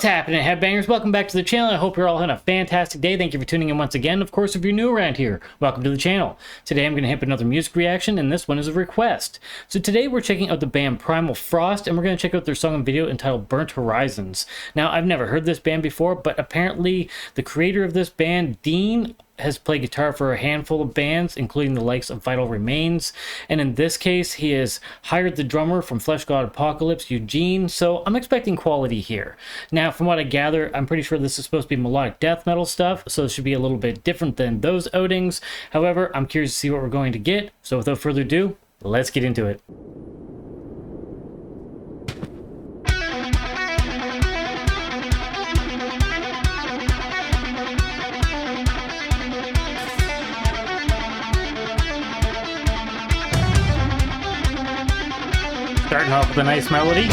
What's happening, headbangers? Welcome back to the channel. I hope you're all having a fantastic day. Thank you for tuning in once again. Of course, if you're new around here, welcome to the channel. Today I'm going to hit another music reaction, and this one is a request. So today we're checking out the band Primalfrost, and we're going to check out their song and video entitled Burnt Horizons. Now, I've never heard this band before, but apparently the creator of this band, Dean, has played guitar for a handful of bands, including the likes of Vital Remains, and in this case, he has hired the drummer from Flesh God Apocalypse, Eugene, so I'm expecting quality here. Now, from what I gather, I'm pretty sure this is supposed to be melodic death metal stuff, so it should be a little bit different than those outings. However, I'm curious to see what we're going to get, so without further ado, let's get into it. Starting off with a nice melody.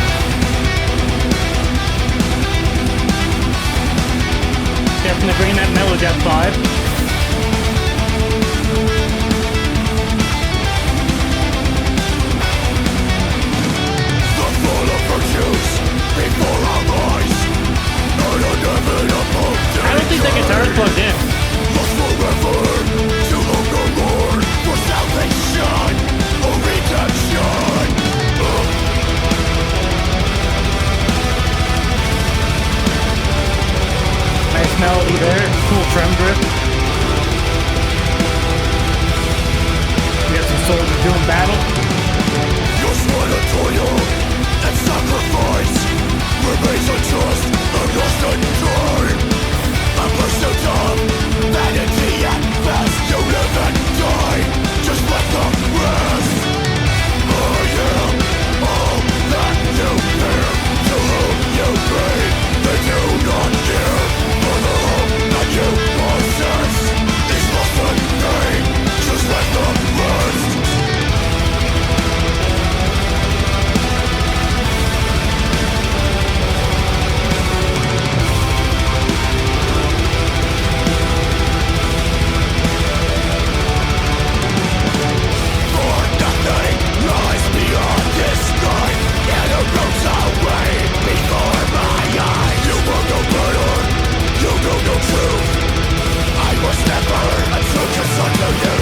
Definitely bringing that melodeath vibe. The fall of virtues before our eyes. I don't think that guitar is plugged in. Lost forever to look no Lord for salvation or redemption. Nice melody there, cool trem grip. We got some soldiers doing battle. Your sweat of toil and sacrifice remains unjust and lost in time. A pursuit of vanity and best. You live and die, just like the rest. I am all that you fear. To whom you pray, they do not care. For the hope that you possess is lost in vain, just like the rest. For nothing lies beyond this night, and it rolls away before my eyes. You will know better, you know no truth. I was never a true concern to you.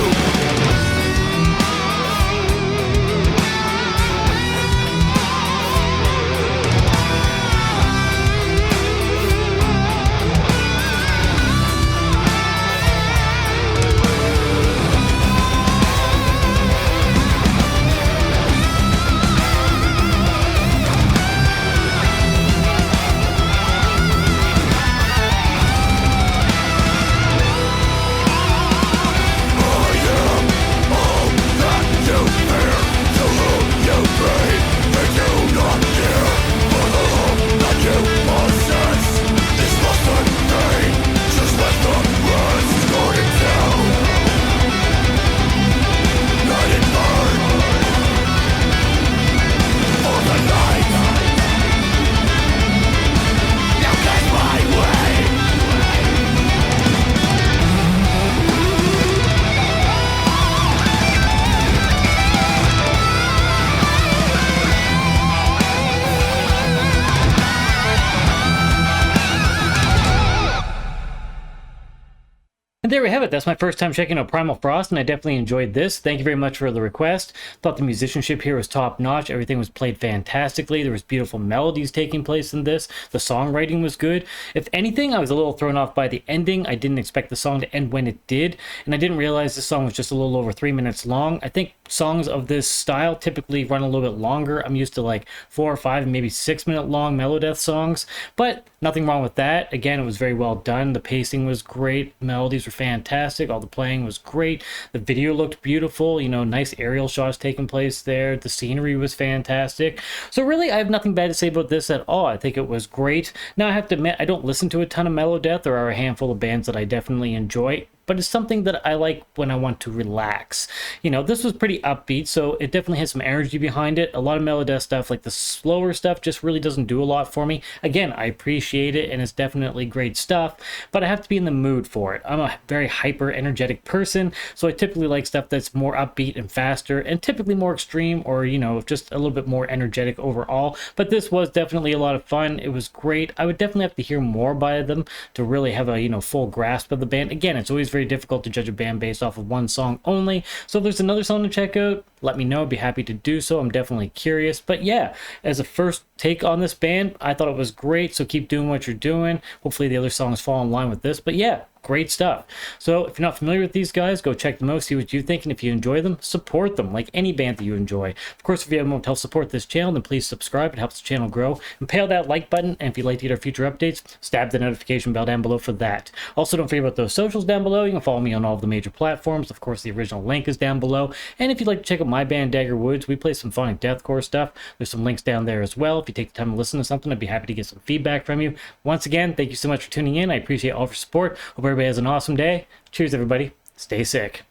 And there we have it. That's my first time checking out Primalfrost, and I definitely enjoyed this. Thank you very much for the request. Thought the musicianship here was top-notch. Everything was played fantastically. There was beautiful melodies taking place in this. The songwriting was good. If anything, I was a little thrown off by the ending. I didn't expect the song to end when it did, and I didn't realize this song was just a little over 3 minutes long. I think songs of this style typically run a little bit longer. I'm used to like 4 or 5, maybe 6 minute long melodeath songs, but nothing wrong with that. Again, it was very well done. The pacing was great. Melodies were fantastic. All the playing was great. The video looked beautiful. You know, nice aerial shots taking place there. The scenery was fantastic. So really, I have nothing bad to say about this at all. I think it was great. Now, I have to admit, I don't listen to a ton of melodeath. There are a handful of bands that I definitely enjoy. but it's something that I like when I want to relax. You know, this was pretty upbeat, so it definitely has some energy behind it. A lot of Melodeath stuff, like the slower stuff, just really doesn't do a lot for me. Again, I appreciate it, and it's definitely great stuff, but I have to be in the mood for it. I'm a very hyper energetic person, so I typically like stuff that's more upbeat and faster, and typically more extreme, or, you know, just a little bit more energetic overall. But this was definitely a lot of fun. It was great. I would definitely have to hear more by them to really have a, you know, full grasp of the band. Again, it's always very difficult to judge a band based off of one song only, so if there's another song to check out, let me know. I'd be happy to do so. I'm definitely curious. But yeah, as a first take on this band, I thought it was great, so keep doing what you're doing. Hopefully the other songs fall in line with this, but yeah, great stuff. So if you're not familiar with these guys, go check them out, see what you think, and if you enjoy them, support them like any band that you enjoy. Of course, if you have want to help support this channel, then please subscribe. It helps the channel grow. And pay out that like button, and if you'd like to get our future updates, stab the notification bell down below for that. Also, don't forget about those socials down below. You can follow me on all of the major platforms. Of course, the original link is down below. And if you'd like to check out my band, Dagger, we play some fun deathcore stuff. There's some links down there as well. If you take the time to listen to something, I'd be happy to get some feedback from you. Once again, thank you so much for tuning in. I appreciate all of your support. Hope everybody has an awesome day. Cheers, everybody. Stay sick.